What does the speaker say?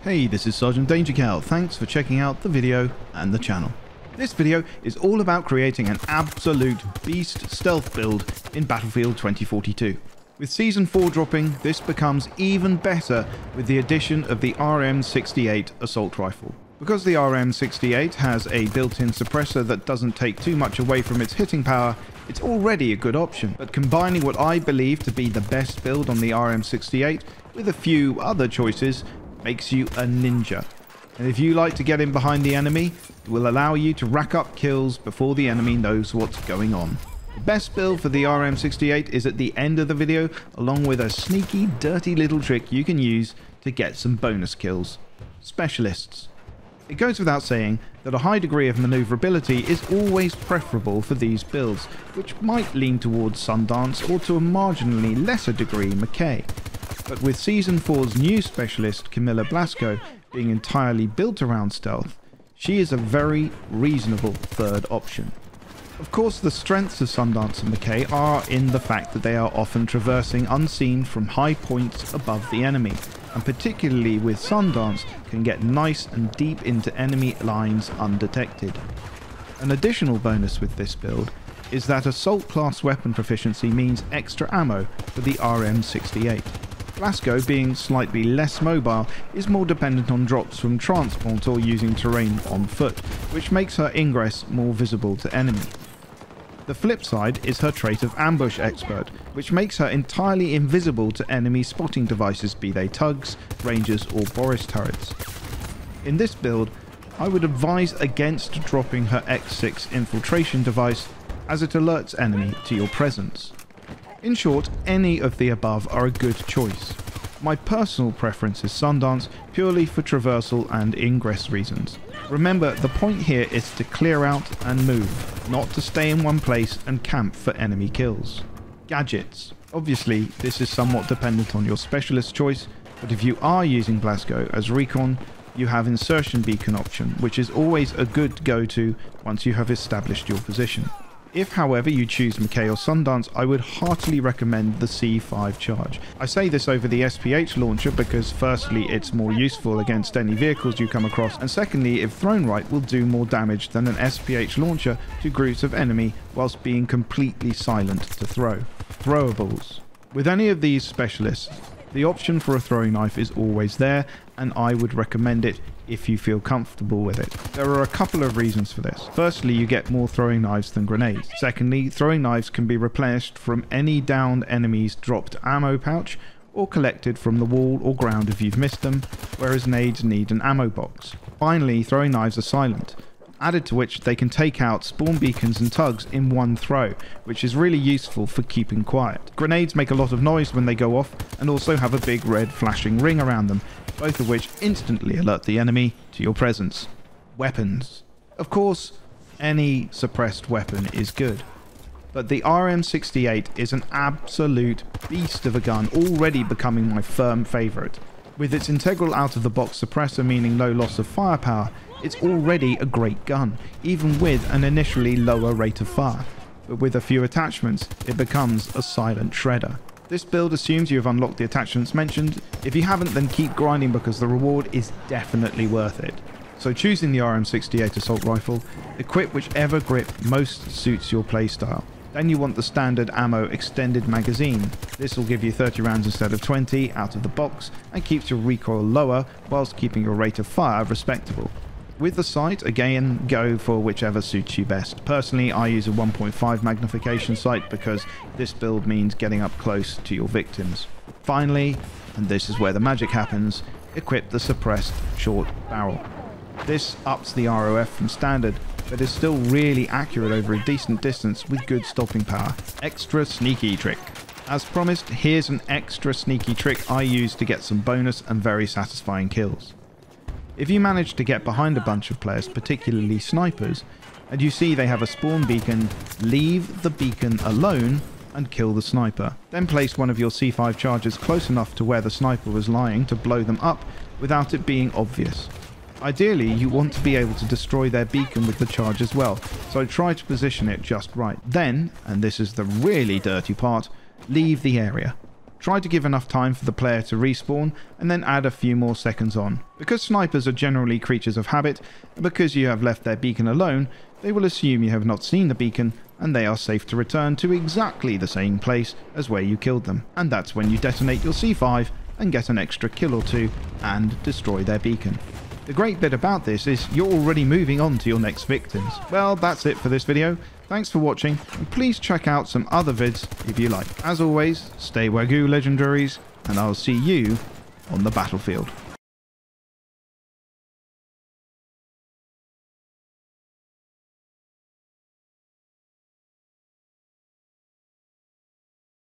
Hey, this is Sergeant Danger Cow. Thanks for checking out the video and the channel. This video is all about creating an absolute beast stealth build in Battlefield 2042. With Season 4 dropping, this becomes even better with the addition of the RM68 assault rifle. Because the RM68 has a built-in suppressor that doesn't take too much away from its hitting power, it's already a good option. But combining what I believe to be the best build on the RM68 with a few other choices makes you a ninja. And if you like to get in behind the enemy, it will allow you to rack up kills before the enemy knows what's going on. The best build for the RM68 is at the end of the video, along with a sneaky, dirty little trick you can use to get some bonus kills. Specialists. It goes without saying that a high degree of maneuverability is always preferable for these builds, which might lean towards Sundance or to a marginally lesser degree McKay. But with Season 4's new specialist, Camilla Blasco, being entirely built around stealth, she is a very reasonable third option. Of course, the strengths of Sundance and McKay are in the fact that they are often traversing unseen from high points above the enemy, and particularly with Sundance, can get nice and deep into enemy lines undetected. An additional bonus with this build is that assault class weapon proficiency means extra ammo for the RM68. Blasco, being slightly less mobile, is more dependent on drops from transport or using terrain on foot, which makes her ingress more visible to enemy. The flip side is her trait of Ambush Expert, which makes her entirely invisible to enemy spotting devices, be they tugs, rangers or Boris turrets. In this build, I would advise against dropping her X6 infiltration device, as it alerts enemy to your presence. In short, any of the above are a good choice. My personal preference is Sundance purely for traversal and ingress reasons. Remember, the point here is to clear out and move, not to stay in one place and camp for enemy kills. Gadgets. Obviously, this is somewhat dependent on your specialist choice, but if you are using Blasco as recon, you have insertion beacon option, which is always a good go-to once you have established your position. If, however, you choose McKay or Sundance, I would heartily recommend the C5 charge. I say this over the SPH launcher because firstly, it's more useful against any vehicles you come across, and secondly, if thrown right, will do more damage than an SPH launcher to groups of enemy whilst being completely silent to throw. Throwables. With any of these specialists, the option for a throwing knife is always there, and I would recommend it if you feel comfortable with it. There are a couple of reasons for this. Firstly, you get more throwing knives than grenades. Secondly, throwing knives can be replenished from any downed enemy's dropped ammo pouch or collected from the wall or ground if you've missed them, whereas nades need an ammo box. Finally, throwing knives are silent, added to which they can take out spawn beacons and tugs in one throw, which is really useful for keeping quiet. Grenades make a lot of noise when they go off and also have a big red flashing ring around them, both of which instantly alert the enemy to your presence. Weapons. Of course, any suppressed weapon is good, but the RM68 is an absolute beast of a gun, already becoming my firm favourite. With its integral out-of-the-box suppressor meaning no loss of firepower, it's already a great gun, even with an initially lower rate of fire, but with a few attachments, it becomes a silent shredder. This build assumes you have unlocked the attachments mentioned. If you haven't, then keep grinding because the reward is definitely worth it. So choosing the RM68 assault rifle, equip whichever grip most suits your playstyle. Then you want the standard ammo extended magazine. This will give you 30 rounds instead of 20 out of the box and keeps your recoil lower whilst keeping your rate of fire respectable. With the sight, again, go for whichever suits you best. Personally, I use a 1.5 magnification sight because this build means getting up close to your victims. Finally, and this is where the magic happens, equip the suppressed short barrel. This ups the ROF from standard, but is still really accurate over a decent distance with good stopping power. Extra sneaky trick. As promised, here's an extra sneaky trick I use to get some bonus and very satisfying kills. If you manage to get behind a bunch of players, particularly snipers, and you see they have a spawn beacon, leave the beacon alone and kill the sniper. Then place one of your C5 charges close enough to where the sniper was lying to blow them up without it being obvious. Ideally, you want to be able to destroy their beacon with the charge as well, so try to position it just right. Then, and this is the really dirty part, leave the area. try to give enough time for the player to respawn, and then add a few more seconds on. Because snipers are generally creatures of habit, and because you have left their beacon alone, they will assume you have not seen the beacon, and they are safe to return to exactly the same place as where you killed them. And that's when you detonate your C5 and get an extra kill or two and destroy their beacon. The great bit about this is you're already moving on to your next victims. Well, that's it for this video. Thanks for watching, and please check out some other vids if you like. As always, stay Wagyu legendaries, and I'll see you on the battlefield.